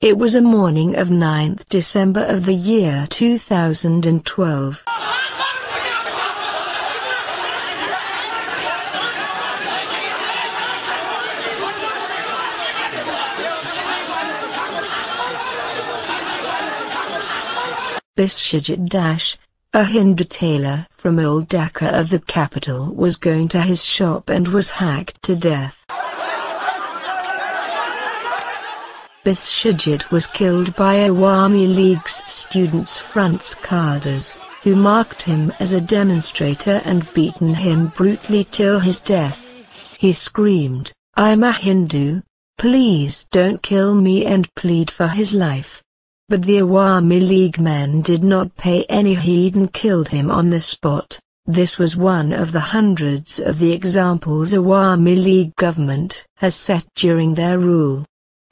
It was a morning of 9th December of the year 2012. Biswajit, a Hindu tailor from Old Dhaka of the capital, was going to his shop and was hacked to death. Biswajit was killed by Awami League's students' front's Pagodas, who marked him as a demonstrator and beaten him brutally till his death. He screamed, "I'm a Hindu, please don't kill me," and plead for his life. But the Awami League men did not pay any heed and killed him on the spot. This was one of the hundreds of the examples Awami League government has set during their rule.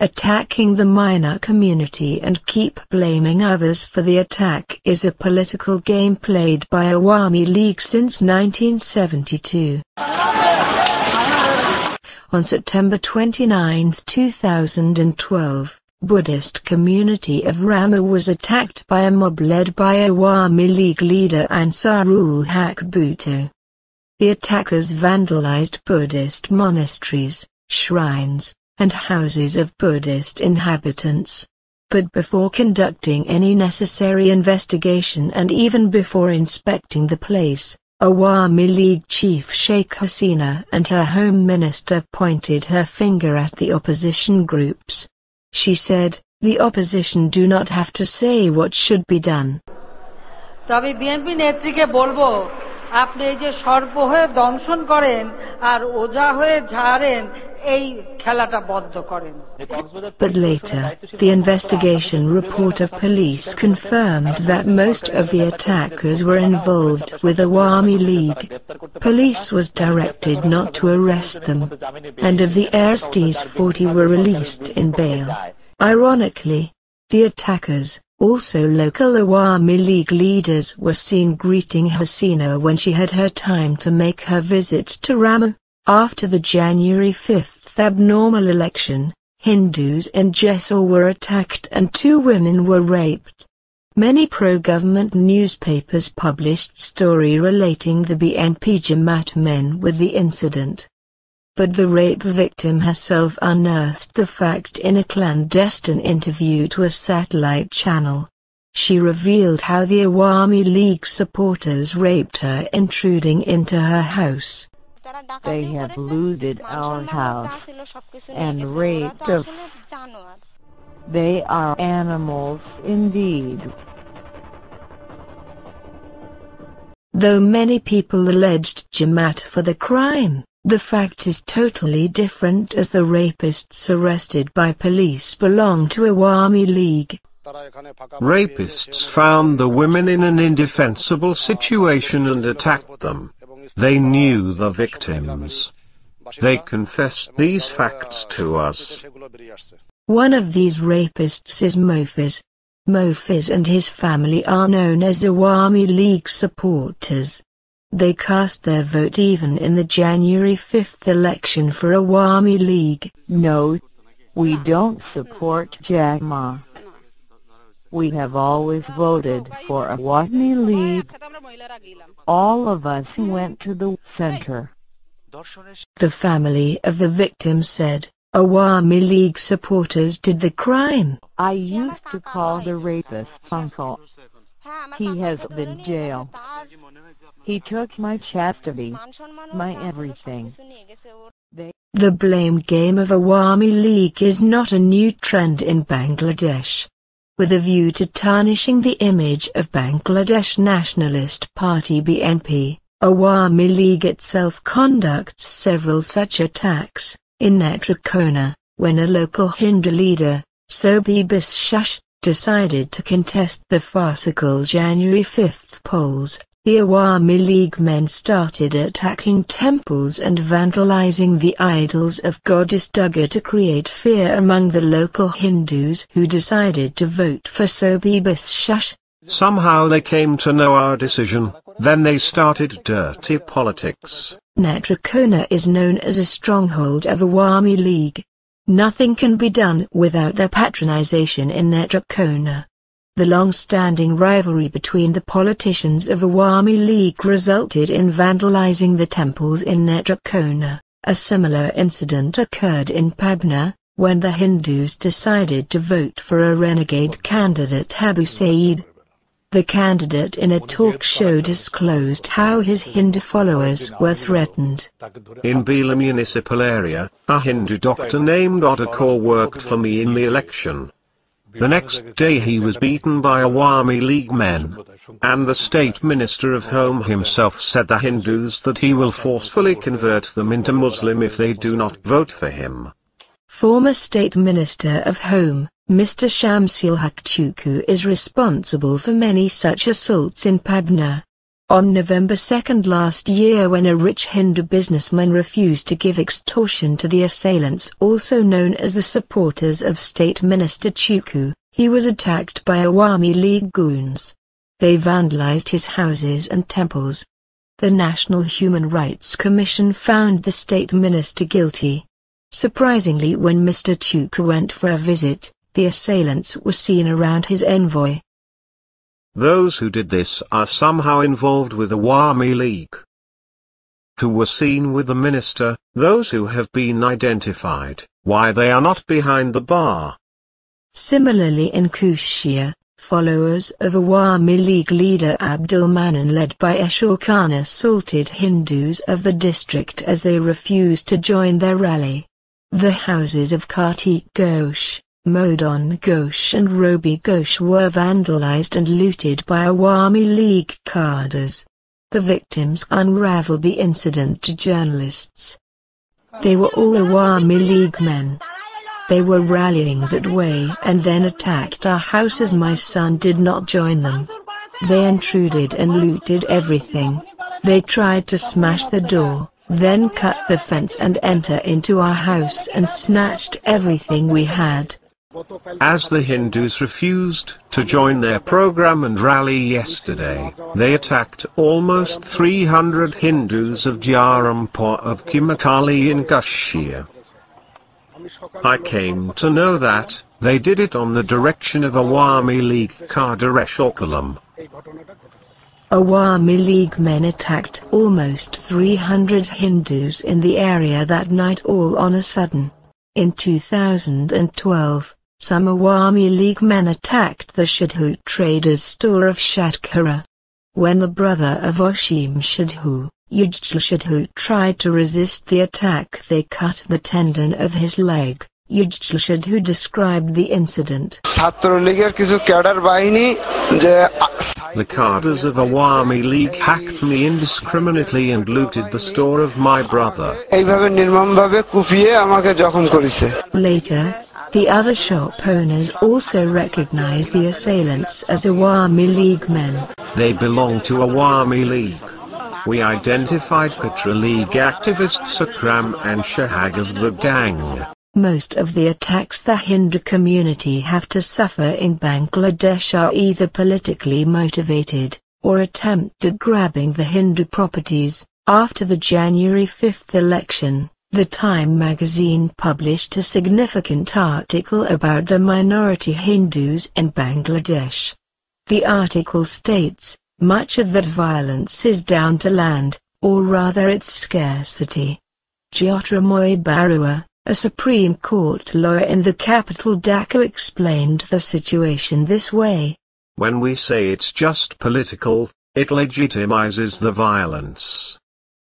Attacking the minor community and keep blaming others for the attack is a political game played by Awami League since 1972. On September 29, 2012, Buddhist community of Ramma was attacked by a mob led by Awami League leader Ansarul Haq Bhutto. The attackers vandalized Buddhist monasteries, shrines, and houses of Buddhist inhabitants. But before conducting any necessary investigation and even before inspecting the place, Awami League chief Sheikh Hasina and her Home Minister pointed her finger at the opposition groups. She said, "The opposition do not have to say what should be done." তবে BNP নেত্রীকে বলবো, আপনি এই যে সর্প হয়ে দংশন করেন আর ওজা হয়ে ঝাড়েন, এই খেলাটা বন্ধ করেন। But later, the investigation report of police confirmed that most of the attackers were involved with Awami League. Police was directed not to arrest them, and of the arrestees 40 were released in bail. Ironically, the attackers, also local Awami League leaders, were seen greeting Hasina when she had her time to make her visit to Ramma. After the January 5 abnormal election, Hindus in Jessore were attacked and 2 women were raped. Many pro-government newspapers published story relating the BNP Jamaat men with the incident. But the rape victim herself unearthed the fact in a clandestine interview to a satellite channel. She revealed how the Awami League supporters raped her intruding into her house. They have looted our house and raped us. They are animals indeed. Though many people alleged Jamaat for the crime, the fact is totally different, as the rapists arrested by police belong to Awami League. Rapists found the women in an indefensible situation and attacked them. They knew the victims. They confessed these facts to us. One of these rapists is Mofiz. Mofiz and his family are known as Awami League supporters. They cast their vote even in the January 5 election for Awami League. No, we don't support Jamaat. We have always voted for Awami League. All of us went to the center. The family of the victim said, Awami League supporters did the crime. I used to call the rapist uncle. He has been jailed. He took my chastity, my everything. The blame game of Awami League is not a new trend in Bangladesh. With a view to tarnishing the image of Bangladesh Nationalist Party BNP, Awami League itself conducts several such attacks. In Netrokona, when a local Hindu leader, Sobi Biswash, decided to contest the farcical January 5 polls, the Awami League men started attacking temples and vandalizing the idols of goddess Durga to create fear among the local Hindus who decided to vote for Sobi Biswash. Somehow they came to know our decision, then they started dirty politics. Netrokona is known as a stronghold of Awami League. Nothing can be done without their patronization in Netrokona. The long-standing rivalry between the politicians of Awami League resulted in vandalizing the temples in Netrokona. A similar incident occurred in Pabna, when the Hindus decided to vote for a renegade candidate Abu Saeed. The candidate in a talk show disclosed how his Hindu followers were threatened. In Bila municipal area, a Hindu doctor named Odakor worked for me in the election. The next day he was beaten by Awami League men. And the state minister of home himself said the Hindus that he will forcefully convert them into Muslim if they do not vote for him. Former State Minister of Home, Mr. Shamsul Haq Tuku, is responsible for many such assaults in Pabna. On November 2 last year, when a rich Hindu businessman refused to give extortion to the assailants, also known as the supporters of State Minister Tuku, he was attacked by Awami League goons. They vandalized his houses and temples. The National Human Rights Commission found the state minister guilty. Surprisingly, when Mr. Tuku went for a visit, the assailants were seen around his envoy. Those who did this are somehow involved with Awami League. Who were seen with the minister, those who have been identified, why they are not behind the bar. Similarly in Kushia, followers of Awami League leader Abdul Manan led by Ashok Khan assaulted Hindus of the district as they refused to join their rally. The houses of Kartik Ghosh, Modan Ghosh and Robi Ghosh were vandalized and looted by Awami League cadres. The victims unraveled the incident to journalists. They were all Awami League men. They were rallying that way and then attacked our house as my son did not join them. They intruded and looted everything. They tried to smash the door, then cut the fence and enter into our house and snatched everything we had. As the Hindus refused to join their program and rally yesterday, they attacked almost 300 Hindus of Jarampur of Kimakali in Kushia. I came to know that they did it on the direction of Awami League cadre Shokalam. Awami League men attacked almost 300 Hindus in the area that night all on a sudden. In 2012, some Awami League men attacked the Shadhu traders' store of Shatkara. When the brother of Oshim Shadhu, Yujjal Shadhu, tried to resist the attack, they cut the tendon of his leg. Yujjal Shadhu described the incident. The cadres of Awami League hacked me indiscriminately and looted the store of my brother. Later, the other shop owners also recognized the assailants as Awami League men. They belong to Awami League. We identified Patra League activists Akram and Shahag of the gang. Most of the attacks the Hindu community have to suffer in Bangladesh are either politically motivated, or attempt at grabbing the Hindu properties. After the January 5 election, The Time magazine published a significant article about the minority Hindus in Bangladesh. The article states, much of that violence is down to land, or rather its scarcity. Jyotirmoy Barua, a Supreme Court lawyer in the capital Dhaka, explained the situation this way. When we say it's just political, it legitimizes the violence.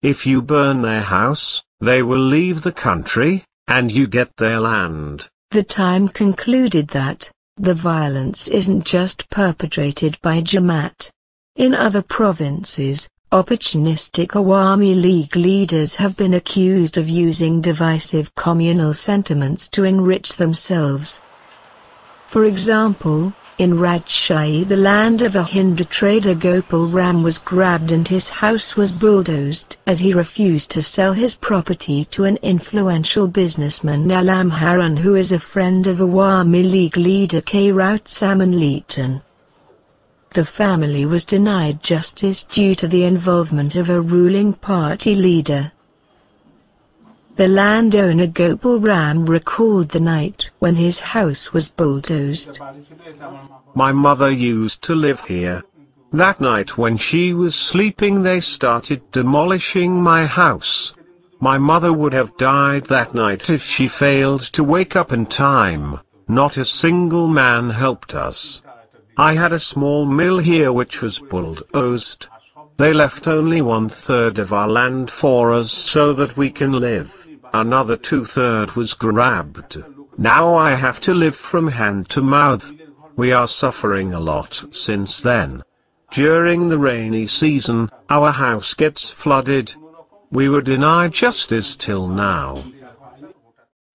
If you burn their house, they will leave the country, and you get their land. The Time concluded that, the violence isn't just perpetrated by Jamaat. In other provinces, opportunistic Awami League leaders have been accused of using divisive communal sentiments to enrich themselves. For example, in Rajshahi, the land of a Hindu trader Gopal Ram was grabbed and his house was bulldozed as he refused to sell his property to an influential businessman Nalam Haran, who is a friend of Awami League leader K. Raut Samanlitan. The family was denied justice due to the involvement of a ruling party leader. The landowner Gopal Ram recalled the night when his house was bulldozed. My mother used to live here. That night when she was sleeping they started demolishing my house. My mother would have died that night if she failed to wake up in time. Not a single man helped us. I had a small mill here which was bulldozed. They left only 1/3 of our land for us so that we can live. Another 2/3 was grabbed. Now I have to live from hand to mouth. We are suffering a lot since then. During the rainy season, our house gets flooded. We were denied justice till now.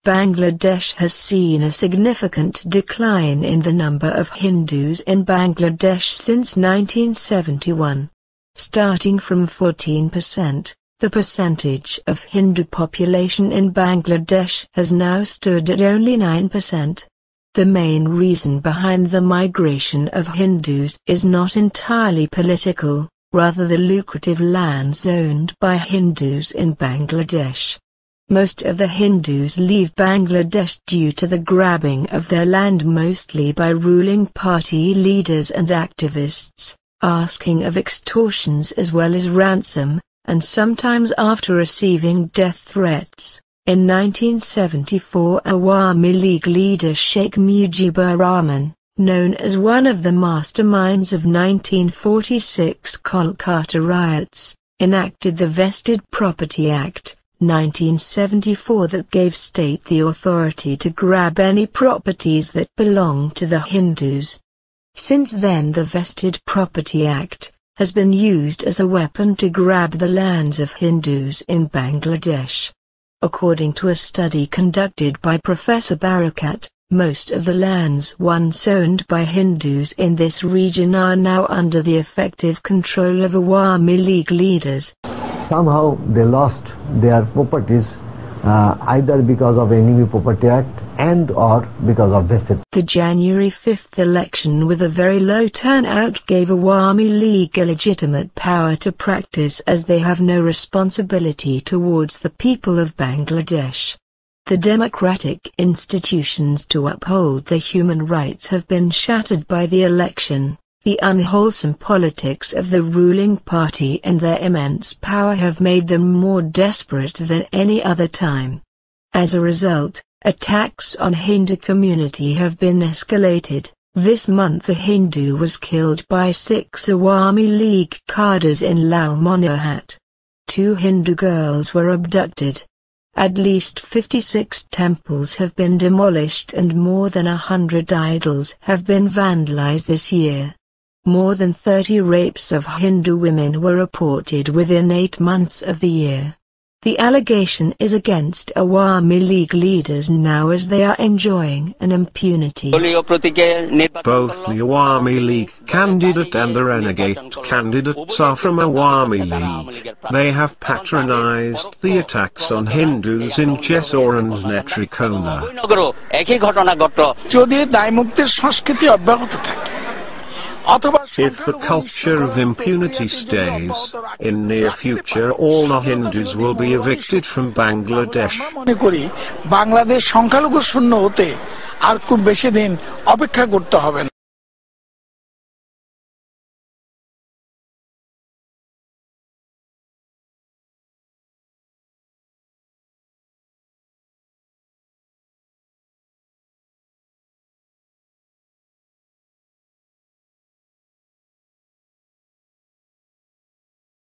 Bangladesh has seen a significant decline in the number of Hindus in Bangladesh since 1971. Starting from 14%, the percentage of Hindu population in Bangladesh has now stood at only 9%. The main reason behind the migration of Hindus is not entirely political, rather the lucrative lands owned by Hindus in Bangladesh. Most of the Hindus leave Bangladesh due to the grabbing of their land, mostly by ruling party leaders and activists, asking of extortions as well as ransom, and sometimes after receiving death threats. In 1974, Awami League leader Sheikh Mujibur Rahman, known as one of the masterminds of 1946 Kolkata riots, enacted the Vested Property Act, 1974, that gave state the authority to grab any properties that belong to the Hindus. Since then, the Vested Property Act has been used as a weapon to grab the lands of Hindus in Bangladesh. According to a study conducted by Professor Barakat, most of the lands once owned by Hindus in this region are now under the effective control of Awami League leaders. Somehow they lost their properties either because of Enemy Property Act and or because of vested. The January 5th election with a very low turnout gave Awami League a legitimate power to practice, as they have no responsibility towards the people of Bangladesh. The democratic institutions to uphold the human rights have been shattered by the election. The unwholesome politics of the ruling party and their immense power have made them more desperate than any other time. As a result, attacks on Hindu community have been escalated. This month a Hindu was killed by 6 Awami League cadres in Lalmonirhat. 2 Hindu girls were abducted. At least 56 temples have been demolished and more than 100 idols have been vandalized this year. More than 30 rapes of Hindu women were reported within 8 months of the year. The allegation is against Awami League leaders now, as they are enjoying an impunity. Both the Awami League candidate and the renegade candidates are from Awami League. They have patronized the attacks on Hindus in Jessore and Netrikona. If the culture of impunity stays, in near future all the Hindus will be evicted from Bangladesh. Bangladesh সংখ্যালঘু শূন্য হতে আর খুব বেশি দিন অপেক্ষা করতে হবে না।